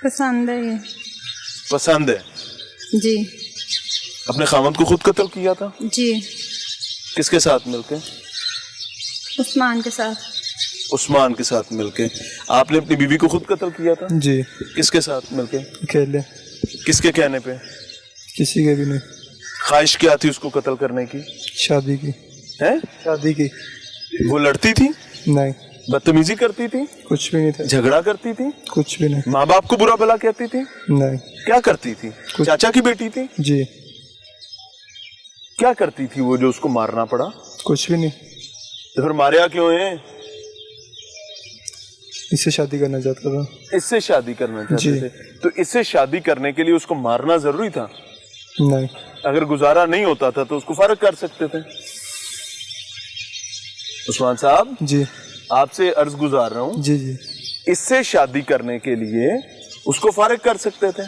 पसंद है ये। पसंद है जी अपने खामद को खुद कत्ल किया था जी किसके साथ मिलके उस्मान के साथ। उस्मान के साथ मिलके आपने अपनी बीवी को खुद कत्ल किया था जी किसके साथ मिलके अकेले किसके कहने पे किसी के भी नहीं ख्वाहिश क्या थी उसको कत्ल करने की शादी की है शादी की वो लड़ती थी नहीं बदतमीजी करती थी कुछ भी नहीं था झगड़ा करती थी कुछ भी नहीं माँ बाप को बुरा भला कहती थी नहीं क्या करती थी कुछ- चाचा की बेटी थी जी क्या करती थी वो जो उसको मारना पड़ा कुछ भी नहीं तो फिर मारे क्यों है इससे शादी करना चाहता था इससे शादी करना चाहते जी। थे तो इससे शादी करने के लिए उसको मारना जरूरी था नहीं अगर गुजारा नहीं होता था तो उसको फर्क कर सकते थे उस्मान साहब जी आपसे अर्ज गुजार रहा हूँ जी जी इससे शादी करने के लिए उसको फारिग कर सकते थे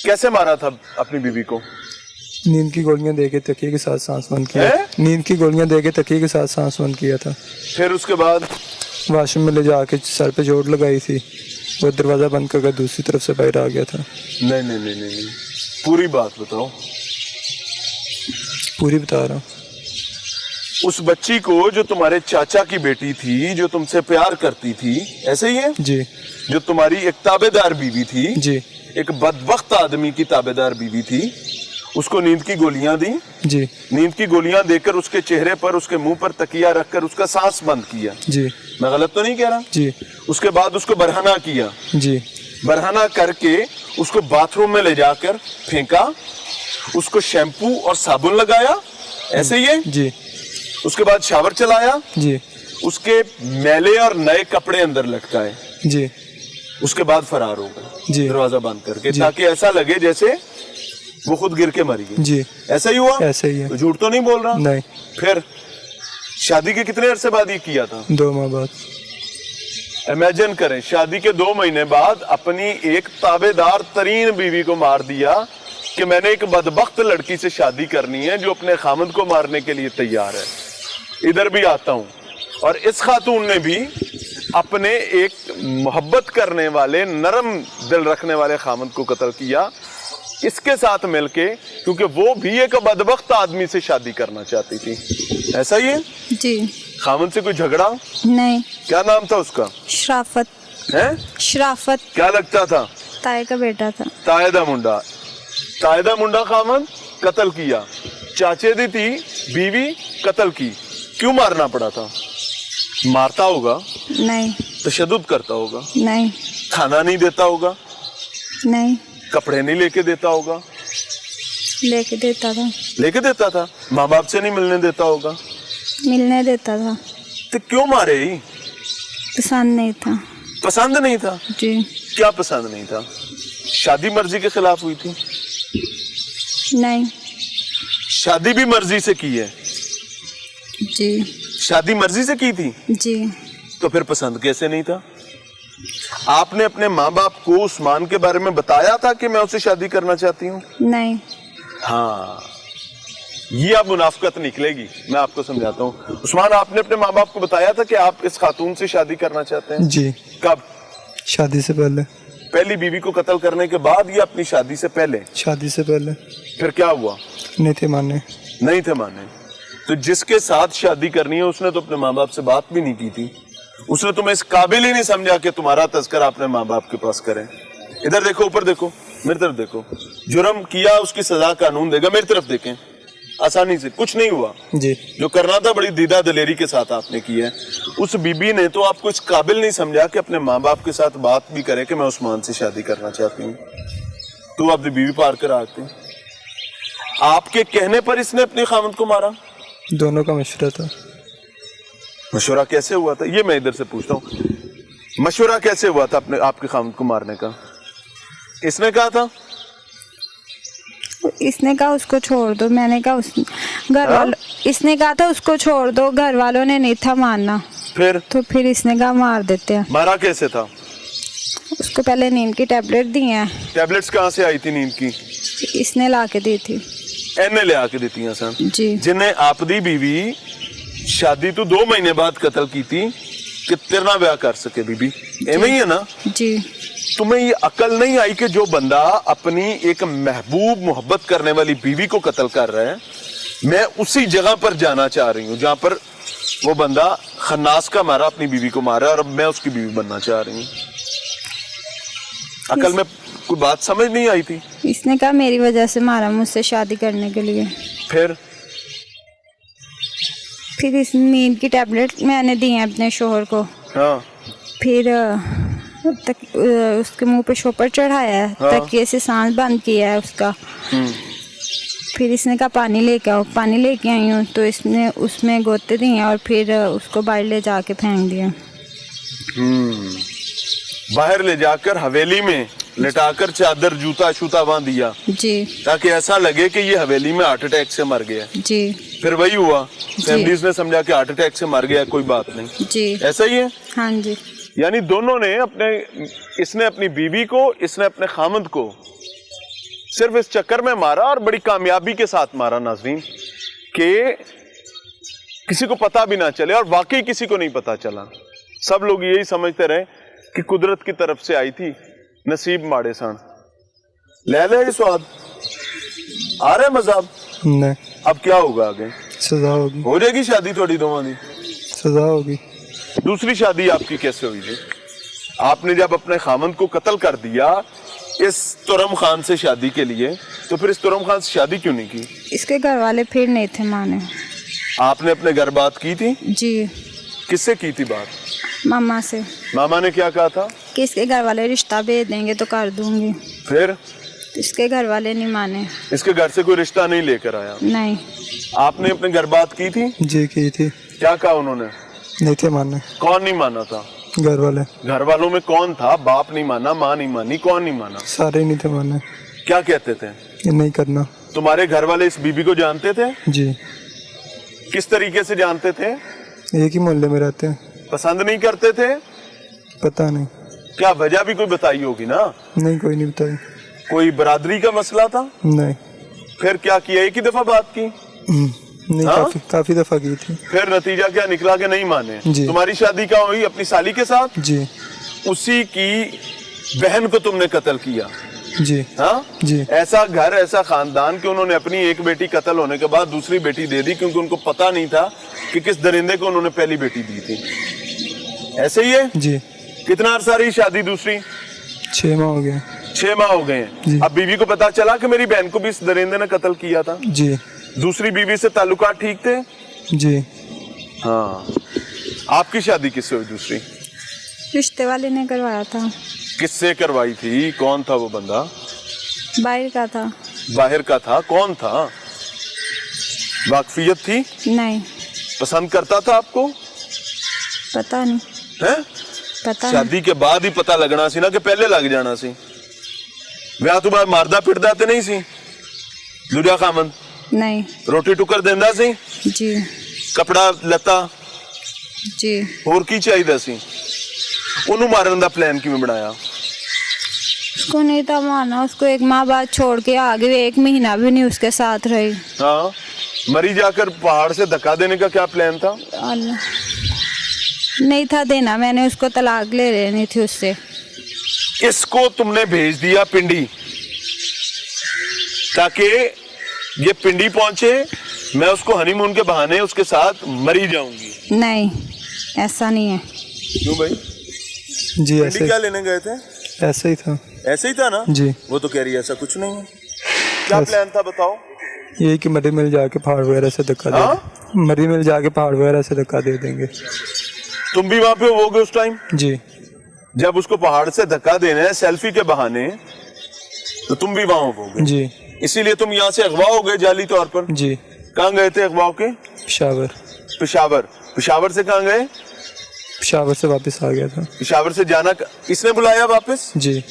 कैसे मारा था अपनी बीवी को नींद की गोलियां दे के तकिए के साथ सांस बंद किया है? नींद की गोलियां दे के तकिए के साथ सांस बंद किया था फिर उसके बाद वाशरूम में ले जाके सर पे चोट लगाई थी वो दरवाजा बंद करके दूसरी तरफ से बाहर आ गया था नहीं नहीं नहीं नहीं, नहीं। पूरी बात बताओ पूरी बता रहा हूँ उस बच्ची को जो तुम्हारे चाचा की बेटी थी जो तुमसे प्यार करती थी ऐसे ही है जी जो तुम्हारी एक ताबेदार बीवी थी जी एक बदबख्त आदमी की ताबेदार बीवी थी उसको नींद की गोलियां दी जी नींद की गोलियां देकर उसके चेहरे पर उसके मुंह पर तकिया रखकर उसका सांस बंद किया जी मैं गलत तो नहीं कह रहा जी उसके बाद उसको बरहना किया जी बरहना करके उसको बाथरूम में ले जाकर फेंका उसको शैम्पू और साबुन लगाया ऐसे ही है जी उसके बाद शावर चलाया जी उसके मैले और नए कपड़े अंदर लटकाए जी उसके बाद फरार हो गए जी दरवाजा बंद करके जी। ताकि ऐसा लगे जैसे वो खुद गिर के मरी गई जी ऐसा ही हुआ ऐसे ही है तो झूठ तो नहीं बोल रहा नहीं फिर शादी के कितने अरसे बाद ये किया था 2 माह बाद इमेजिन करें शादी के 2 महीने बाद अपनी एक ताबेदार तरीन बीवी को मार दिया कि मैंने एक बदबख्त लड़की से शादी करनी है जो अपने खामद को मारने के लिए तैयार है इधर भी आता हूँ और इस खातून ने भी अपने एक मोहब्बत करने वाले नरम दिल रखने वाले खामद को कत्ल किया इसके साथ मिलके क्योंकि वो भी एक बदबख्त आदमी से शादी करना चाहती थी ऐसा ही है जी खामद से कोई झगड़ा नहीं क्या नाम था उसका शराफत है शराफत क्या लगता था ताए का बेटा था। तायदा मुंडा खामद कत्ल किया चाचे दी थी बीवी कत्ल की क्यों मारना पड़ा था मारता होगा नहीं तशद्दुद करता होगा नहीं खाना नहीं देता होगा नहीं कपड़े नहीं लेके देता होगा लेके देता था लेके देता था माँ बाप से नहीं मिलने देता होगा मिलने देता था तो क्यों मारे ही पसंद नहीं था। पसंद नहीं था जी क्या पसंद नहीं था शादी मर्जी के खिलाफ हुई थी नहीं शादी भी मर्जी से की है जी शादी मर्जी से की थी जी तो फिर पसंद कैसे नहीं था आपने अपने माँ बाप को उस्मान के बारे में बताया था कि मैं उससे शादी करना चाहती हूँ नहीं हाँ ये अब मुनाफकत निकलेगी मैं आपको समझाता हूँ उस्मान आपने अपने माँ बाप को बताया था कि आप इस खातून से शादी करना चाहते हैं जी कब शादी से पहले पहली बीवी को कत्ल करने के बाद या अपनी शादी से पहले शादी से पहले फिर क्या हुआ नहीं थे माने नहीं थे माने तो जिसके साथ शादी करनी है उसने तो अपने माँ बाप से बात भी नहीं की थी उसने तुम्हें इस काबिल ही नहीं समझा कि तुम्हारा तस्करा अपने माँ बाप के पास करें इधर देखो ऊपर देखो मेरी तरफ देखो जुर्म किया उसकी सजा कानून देगा मेरी तरफ देखें आसानी से कुछ नहीं हुआ जी जो करना था बड़ी दीदा दलेरी के साथ आपने किया है उस बीबी ने तो आपको इस काबिल नहीं समझा कि अपने माँ बाप के साथ बात भी करे कि मैं उस्मान से शादी करना चाहती हूँ तो अपनी बीवी पार कर आते आपके कहने पर इसने अपने खामद को मारा दोनों का मशवरा था मशवरा कैसे हुआ था ये मैं इधर से पूछता हूँ मशवरा कैसे हुआ था अपने आपके खामद को मारने का इसने कहा था इसने कहा उसको छोड़ दो मैंने कहा उस घर वालों इसने कहा था उसको छोड़ दो घर वालों ने नहीं था मानना फिर इसने कहा मार देते हैं। मारा कैसे था उसको पहले नींद की टैबलेट दी हैं। टैबलेट्स कहाँ से आई थी नींद की इसने ला के दी थी एने ले आके दी थी सन जी जिन्हें आपदी बीवी शादी तो 2 महीने बाद कत्ल की थी कि तेरा ब्याह कर सके बीबी एवं ही है ना जी तुम्हें ये अकल नहीं आई कि जो बंदा अपनी एक महबूब मोहब्बत करने वाली बीवी को कत्ल कर रहा है, मैं उसी जगह पर जाना चाह रही हूँ जहां पर वो बंदा खन्नास का मारा अपनी बीवी को मारा और अब मैं उसकी बीवी बनना चाह रही हूँ। अकल में कोई बात समझ नहीं आई थी। इसने कहा मेरी वजह से मारा मुझसे शादी करने के लिए। फिर इस नींद की टैबलेट मैंने दी है अपने शोहर को। हाँ। फिर उसके मुंह पे शोपर चढ़ाया है, हाँ। तकिए से सांस बंद किया है उसका। फिर इसने कहा पानी लेके आओ, पानी लेके आई हूँ तो इसने उसमें गोते दिए और फिर उसको बाहर ले जाके फेंक दिया। बाहर ले जाकर हवेली में लिटाकर चादर जूता शूता बांध दिया जी, ताकि ऐसा लगे कि ये हवेली में हार्ट अटैक से मर गया। जी। फिर वही हुआ, फैमिलीज ने समझा कि हार्ट अटैक से मर गया, कोई बात नहीं। जी, ऐसा ही है। हाँ जी। यानी दोनों ने इसने अपनी बीवी को, इसने अपने खामद को सिर्फ इस चक्कर में मारा और बड़ी कामयाबी के साथ मारा नाज़रीन, कि किसी को पता भी ना चले। और वाकई किसी को नहीं पता चला, सब लोग यही समझते रहे कि कुदरत की तरफ से आई थी, नसीब माड़े सन। ले ले स्वाद आ रहा है मजाब नहीं। अब क्या होगा आगे? सजा होगी। हो जाएगी शादी थोड़ी दोवां दी? सजा होगी। दूसरी शादी आपकी कैसे हुई थी? आपने जब अपने खामंद को कत्ल कर दिया इस तुरम खान से शादी के लिए, तो फिर इस तुरम खान से शादी क्यों नहीं की? इसके घर वाले फिर नहीं थे माने। आपने अपने घर बात की थी? जी। किससे की थी बात? मामा से। मामा ने क्या कहा था? कि इसके घर वाले रिश्ता भेज देंगे तो कर दूंगी। फिर इसके घर वाले नहीं माने। इसके घर से कोई रिश्ता नहीं लेकर आया? नहीं। आपने अपने घर बात की थी? जी की थी। क्या कहा उन्होंने? नहीं थे मानने। कौन नहीं माना था? घर वाले। घर वालों में कौन था? बाप नहीं माना, माँ नहीं मानी, कौन नहीं माना? सारे नहीं थे मानने। क्या कहते थे? ये नहीं करना। तुम्हारे घर वाले इस बीबी को जानते थे? जी। किस तरीके से जानते थे? एक ही मोहल्ले में रहते हैं। पसंद नहीं करते थे? पता नहीं। क्या वजह भी कोई बताई होगी ना? नहीं, कोई नहीं बताई। कोई बरादरी का मसला था? नहीं। फिर क्या किया? एक ही दफा बात की? नहीं, हाँ? काफी दफा की थी। फिर नतीजा क्या निकला कि नहीं माने? जी। तुम्हारी शादी क्या हुई? अपनी साली के साथ? जी। उसी की बहन को तुमने कत्ल किया? जी। हाँ जी। ऐसा घर, ऐसा खानदान कि उन्होंने अपनी एक बेटी कत्ल होने के बाद दूसरी बेटी दे दी, क्योंकि उनको पता नहीं था कि किस दरिंदे को उन्होंने पहली बेटी दी थी। ऐसे ही है? जी। कितना अरसा रही शादी दूसरी? 6 माह हो गए। 6 माह हो गए हैं। अब बीवी को पता चला कि मेरी बहन को भी इस दरिंदे ने कत्ल किया था। जी। दूसरी बीवी से ताल्लुकात ठीक थे? जी। हाँ। आपकी शादी किससे हुई दूसरी? रिश्ते वाले ने करवाया था। किससे करवाई थी? कौन था वो बंदा? बाहर का था। बाहर का था? कौन था? वाकफियत थी? नहीं। पसंद करता था आपको? पता नहीं। है? पता शादी के बाद ही पता लगना सी ना कि पहले लग जाना सी? विआह तो बाद मारदा पिटदा ते नहीं सी? दूजा खामन नहीं। रोटी टुकर देंदा सी? जी। कपड़ा लता? जी। होर की चाहिदा सी? ਉਹਨੂੰ ਮਾਰਨ ਦਾ प्लान ਕਿਵੇਂ बनाया? उसको नहीं था माना, उसको 1 माह बाद छोड़ के आ गई, 1 महीना भी नहीं उसके साथ रही। हाँ, मरी जाकर पहाड़ से धक्का देने का क्या प्लान था? नहीं था देना, मैंने उसको तलाक ले लेनी थी उससे। इसको तुमने भेज दिया पिंडी ताकि ये पिंडी पहुंचे, मैं उसको हनीमून के बहाने उसके साथ मरी जाऊंगी। नहीं, ऐसा नहीं है। क्यों भाई? जी पिंडी ऐसे क्या लेने गए थे? ऐसे ही था। ऐसे ही था ना? जी। वो तो कह रही है ऐसा कुछ नहीं है। क्या प्लान था बताओ? ये कि मरी मिल जाके पहाड़ वगैरह से धक्का दे। हाँ? मरी मिल जाके पहाड़ वगैरह से धक्का दे देंगे। तुम भी वहां पे होगे उस टाइम? जी। जब उसको पहाड़ से धक्का देना है सेल्फी के बहाने, तो तुम भी वहां होगे? जी। इसीलिए तुम यहाँ से अगवा हो गए जाली तौर पर? जी। कहाँ गए थे अगवा के? पेशावर। पेशावर। पेशावर से कहाँ गए? पेशावर से वापस आ गया था। पेशावर से जाना इसने बुलाया वापस? जी।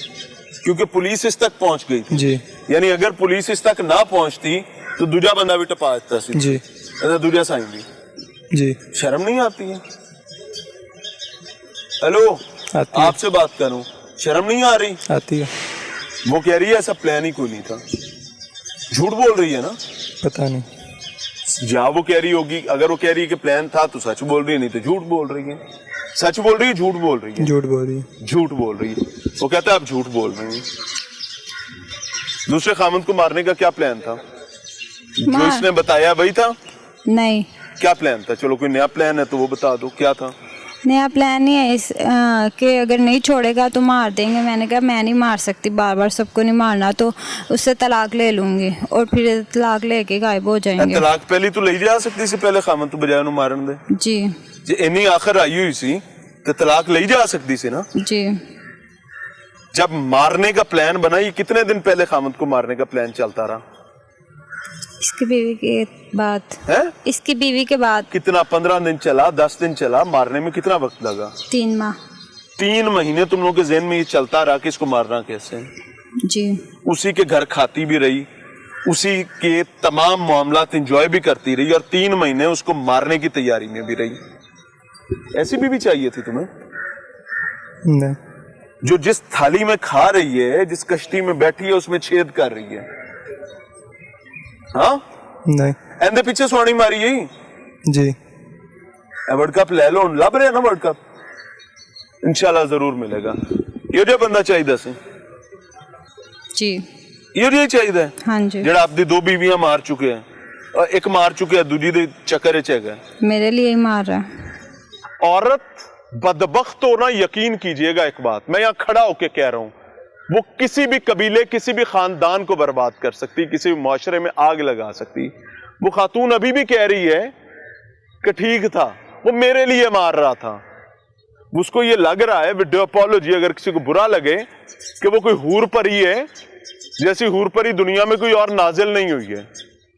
क्योंकि पुलिस इस तक पहुंच गई थी। जी। यानी अगर पुलिस इस तक ना पहुंचती तो दूजा बंदा भी टपा देता सी। जी। दूजा साईं भी। जी। शर्म नहीं आती है? हेलो, आती है। आपसे बात करूं, शर्म नहीं आ रही? आती है। वो कह रही है ऐसा प्लान ही कोई नहीं था। झूठ बोल रही है ना? पता नहीं। जहाँ वो कह रही होगी, अगर वो कह रही है कि प्लान था तो सच बोल रही है, नहीं तो झूठ बोल रही है। सच बोल रही है झूठ बोल रही है? झूठ बोल रही है। झूठ बोल रही है। वो कहता है आप झूठ बोल रही हैं। दूसरे खामद को मारने का क्या प्लान था? जो इसने बताया वही था? नहीं, क्या प्लान था? चलो कोई नया प्लान है तो वो बता दो, क्या था? नया प्लान नहीं है कि अगर नहीं छोड़ेगा तो मार देंगे। मैंने कहा मैं नहीं मार सकती, बार बार सबको नहीं मारना, तो उससे तलाक ले लूंगी और फिर तलाक लेके गायब हो जाएंगे। तलाक पहले तू ले जा सकती सी, पहले खामद तो बजाय उन्हें मारन दे। जी जे इन्नी आखिर आई हुई सी तो तलाक ले जा सकती सी ना। जी। जब मारने का प्लान बना, ये कितने दिन पहले खामद को मारने का प्लान चलता रहा? इसकी बीवी के बाद है? इसकी बीवी के बाद कितना? 15 दिन चला, 10 दिन चला, मारने में कितना वक्त लगा? 3 माह। 3 महीने तुम लोगों के ज़हन में ये चलता रहा कि इसको मारना कैसे? जी। उसी के घर खाती भी रही, उसी के तमाम मामलात एंजॉय भी करती रही, और 3 महीने उसको मारने की तैयारी में भी रही। ऐसी बीवी चाहिए थी तुम्हें? नहीं। जो जिस थाली में खा रही है, जिस कश्ती में बैठी है, उसमें छेद कर रही है। हाँ? नहीं। एंदे पीछे सोनी मारी यही जी। वर्ल्ड कप ले लो, लब रहे ना वर्ल्ड कप, इंशाल्लाह जरूर मिलेगा। ये जो बंदा चाहिए सी, जी ये चाहिए। हाँ जी। जेड़ा आपकी 2 बीवियां मार चुके हैं, और एक मार चुके हैं, दूजी दे चक्कर च है। मेरे लिए ही मार रहा है। औरत बदबख्त हो ना, यकीन कीजिएगा एक बात, मैं यहाँ खड़ा होके कह रहा हूं, वो किसी भी कबीले, किसी भी खानदान को बर्बाद कर सकती, किसी भी माशरे में आग लगा सकती। वो खातून अभी भी कह रही है कि ठीक था, वो मेरे लिए मार रहा था। उसको ये लग रहा है, वीडियो अपॉलॉजी, अगर किसी को बुरा लगे कि वो कोई हूर परी है, जैसी हूर परी दुनिया में कोई और नाजिल नहीं हुई है।